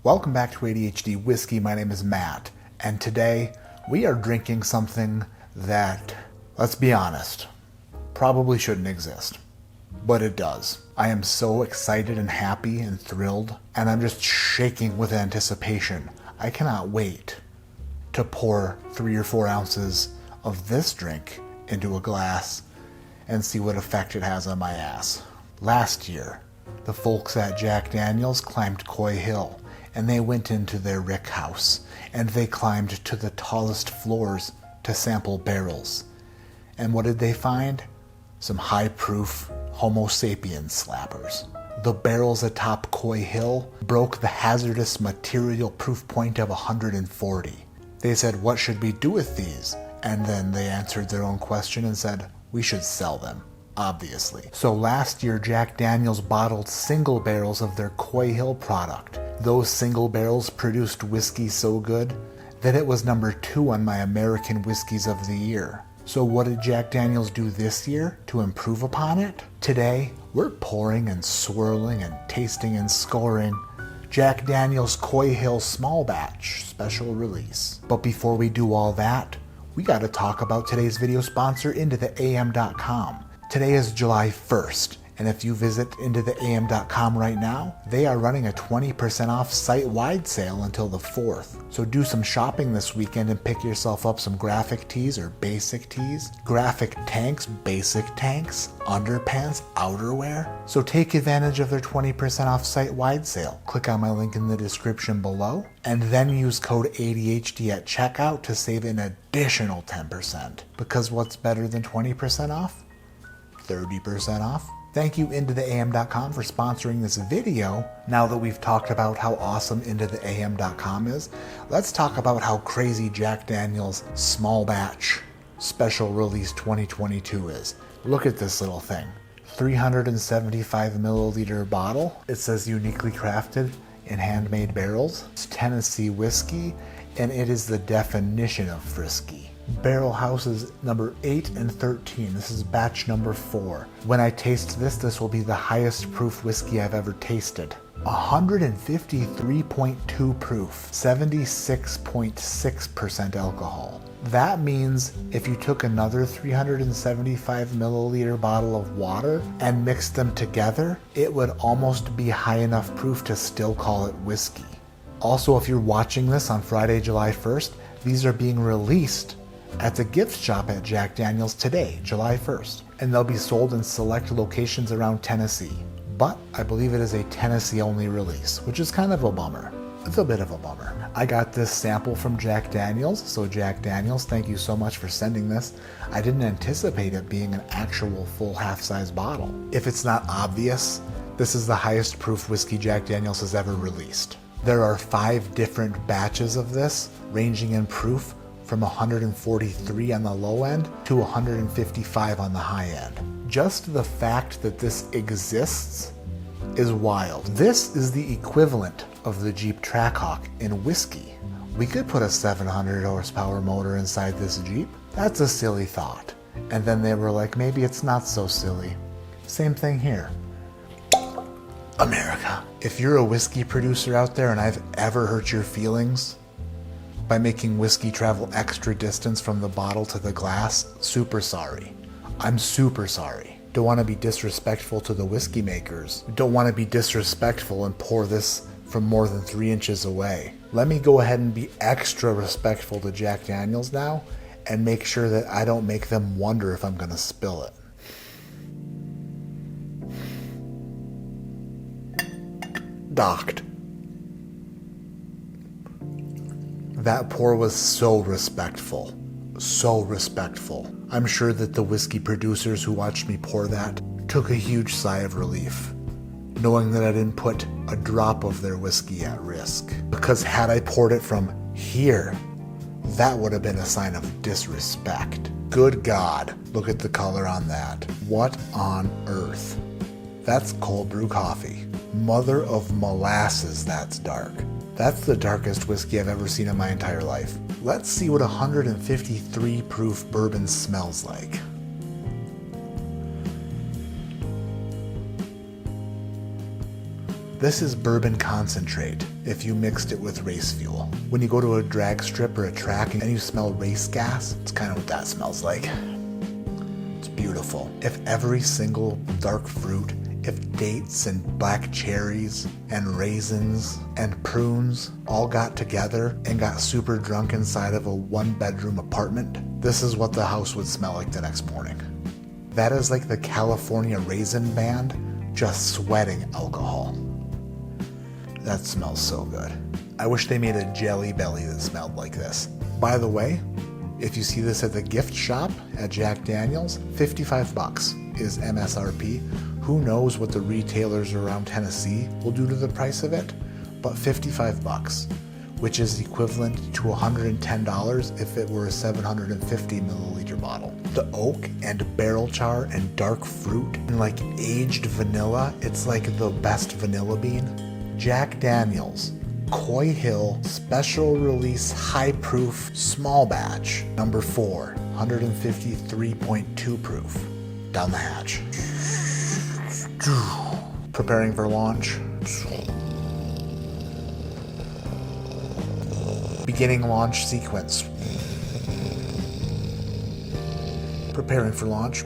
Welcome back to ADHD Whiskey. My name is Matt, and today we are drinking something that, let's be honest, probably shouldn't exist, but it does. I am so excited and happy and thrilled, and I'm just shaking with anticipation. I cannot wait to pour 3 or 4 ounces of this drink into a glass and see what effect it has on my ass. Last year, the folks at Jack Daniel's climbed Coy Hill, and they went into their rick house, and they climbed to the tallest floors to sample barrels. And what did they find? Some high-proof Homo sapiens slappers. The barrels atop Coy Hill broke the hazardous material proof point of 140. They said, what should we do with these? And then they answered their own question and said, we should sell them, obviously. So last year, Jack Daniel's bottled single barrels of their Coy Hill product. Those single barrels produced whiskey so good that it was number 2 on my American Whiskeys of the Year. So what did Jack Daniel's do this year to improve upon it? Today, we're pouring and swirling and tasting and scoring Jack Daniel's Coy Hill Small Batch Special Release. But before we do all that, we gotta talk about today's video sponsor, IntoTheAM.com. Today is July 1st, and if you visit IntoTheAM.com right now, they are running a 20% off site-wide sale until the 4th. So do some shopping this weekend and pick yourself up some graphic tees or basic tees, graphic tanks, basic tanks, underpants, outerwear. So take advantage of their 20% off site-wide sale. Click on my link in the description below, and then use code ADHD at checkout to save an additional 10%. Because what's better than 20% off? 30% off. Thank you IntoTheAM.com for sponsoring this video. Now that we've talked about how awesome IntoTheAM.com is, let's talk about how crazy Jack Daniel's Small Batch Special Release 2022 is. Look at this little thing. 375 milliliter bottle. It says uniquely crafted in handmade barrels. It's Tennessee whiskey, and it is the definition of frisky. Barrel houses number 8 and 13. This is batch number 4. When I taste this, this will be the highest proof whiskey I've ever tasted. 153.2 proof, 76.6% alcohol. That means if you took another 375 milliliter bottle of water and mixed them together, it would almost be high enough proof to still call it whiskey. Also, if you're watching this on Friday, July 1st, these are being released at the gift shop at Jack Daniel's today, July 1st, and they'll be sold in select locations around Tennessee. But I believe it is a Tennessee-only release, which is kind of a bummer. It's a bit of a bummer. I got this sample from Jack Daniel's, so Jack Daniel's, thank you so much for sending this. I didn't anticipate it being an actual full half-size bottle. If it's not obvious, this is the highest proof whiskey Jack Daniel's has ever released. There are 5 different batches of this, ranging in proof from 143 on the low end to 155 on the high end. Just the fact that this exists is wild. This is the equivalent of the Jeep Trackhawk in whiskey. We could put a 700 horsepower motor inside this Jeep. That's a silly thought. And then they were like, maybe it's not so silly. Same thing here. America. If you're a whiskey producer out there and I've ever hurt your feelings by making whiskey travel extra distance from the bottle to the glass, super sorry. I'm super sorry. Don't want to be disrespectful to the whiskey makers. Don't want to be disrespectful and pour this from more than 3 inches away. Let me go ahead and be extra respectful to Jack Daniel's now and make sure that I don't make them wonder if I'm going to spill it. Docked. That pour was so respectful. So respectful. I'm sure that the whiskey producers who watched me pour that took a huge sigh of relief, knowing that I didn't put a drop of their whiskey at risk. Because had I poured it from here, that would have been a sign of disrespect. Good God, look at the color on that. What on earth? That's cold brew coffee. Mother of molasses, that's dark. That's the darkest whiskey I've ever seen in my entire life. Let's see what 153 proof bourbon smells like. This is bourbon concentrate if you mixed it with race fuel. When you go to a drag strip or a track and you smell race gas, it's kind of what that smells like. It's beautiful. If every single dark fruit, if dates and black cherries and raisins and prunes all got together and got super drunk inside of a 1-bedroom apartment, this is what the house would smell like the next morning. That is like the California Raisin Band just sweating alcohol. That smells so good. I wish they made a Jelly Belly that smelled like this. By the way, if you see this at the gift shop at Jack Daniel's, $55 is MSRP. Who knows what the retailers around Tennessee will do to the price of it, but $55, which is equivalent to $110 if it were a 750 milliliter bottle. The oak and barrel char and dark fruit and like aged vanilla, it's like the best vanilla bean. Jack Daniel's Coy Hill Special Release High Proof Small Batch number 4, 153.2 proof. Down the hatch. Preparing for launch. Beginning launch sequence. Preparing for launch.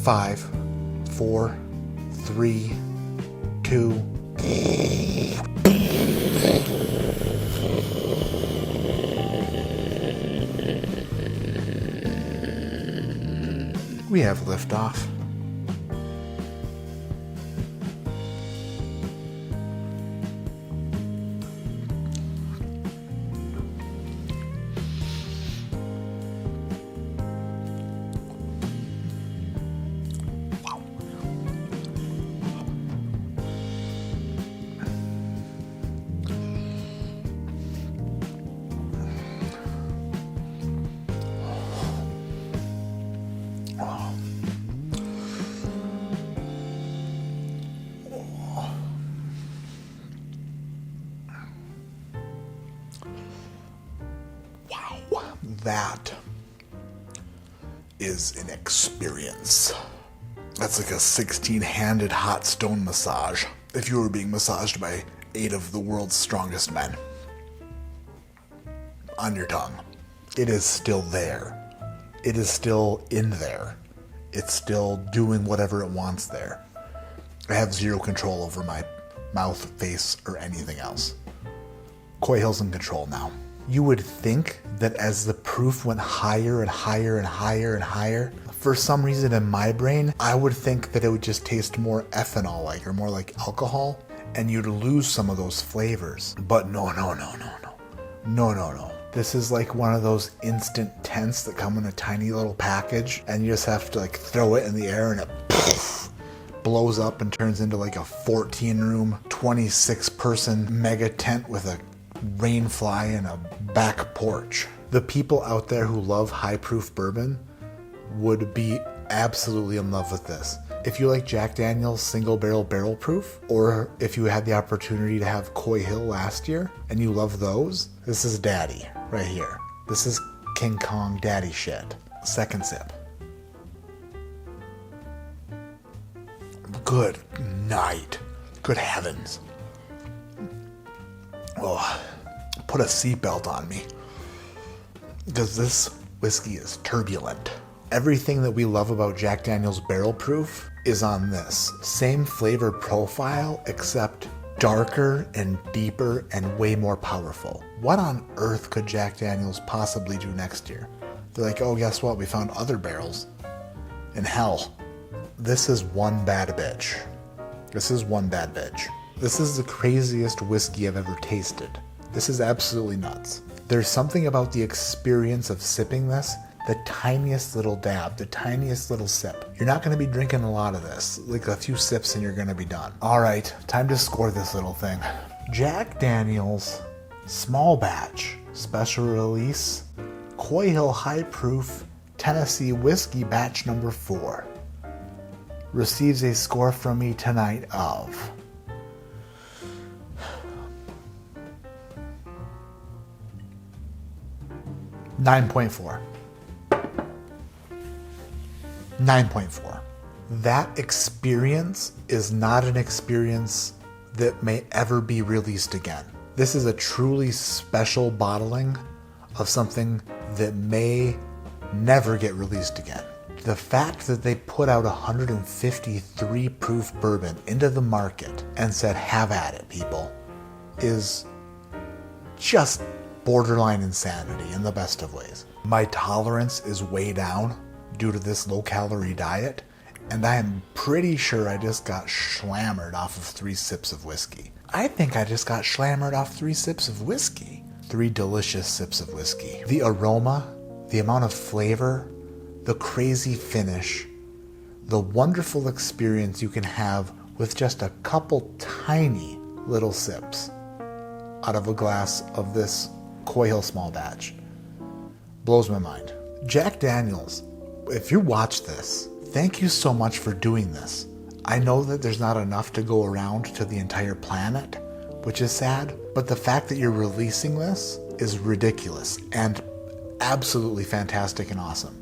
5, 4, 3, 2. We have liftoff. That is an experience. That's like a 16-handed hot stone massage if you were being massaged by 8 of the world's strongest men. On your tongue. It is still there. It is still in there. It's still doing whatever it wants there. I have zero control over my mouth, face, or anything else. Coy Hill's in control now. You would think that as the proof went higher and higher and higher and higher, for some reason in my brain, I would think that it would just taste more ethanol-like or more like alcohol, and you'd lose some of those flavors. But no. This is like one of those instant tents that come in a tiny little package, and you just have to like throw it in the air and it blows up and turns into like a 14-room, 26-person mega tent with a rain fly and a back porch. The people out there who love high proof bourbon would be absolutely in love with this. If you like Jack Daniel's single barrel proof, or if you had the opportunity to have Coy Hill last year and you love those, this is daddy right here. This is King Kong daddy shit. Second sip. Good night. Good heavens. Oh, put a seatbelt on me, because this whiskey is turbulent. Everything that we love about Jack Daniel's Barrel Proof is on this. Same flavor profile, except darker and deeper and way more powerful. What on earth could Jack Daniel's possibly do next year? They're like, oh, guess what? We found other barrels. In hell, this is one bad bitch. This is one bad bitch. This is the craziest whiskey I've ever tasted. This is absolutely nuts. There's something about the experience of sipping this, the tiniest little dab, the tiniest little sip. You're not going to be drinking a lot of this, like a few sips and you're going to be done. All right, time to score this little thing. Jack Daniel's Small Batch Special Release Coy Hill High Proof Tennessee Whiskey Batch number 4 receives a score from me tonight of 9.4. 9.4. that experience is not an experience that may ever be released again. This is a truly special bottling of something that may never get released again. The fact that they put out 153 proof bourbon into the market and said, have at it, people, is just borderline insanity in the best of ways. My tolerance is way down due to this low-calorie diet, and I am pretty sure I just got schlammered off of 3 sips of whiskey. I think I just got schlammered off 3 sips of whiskey. 3 delicious sips of whiskey. The aroma, the amount of flavor, the crazy finish, the wonderful experience you can have with just a couple tiny little sips out of a glass of this Coy Hill small batch blows my mind. Jack Daniels, if you watch this, thank you so much for doing this. I know that there's not enough to go around to the entire planet, which is sad, but the fact that you're releasing this is ridiculous and absolutely fantastic and awesome.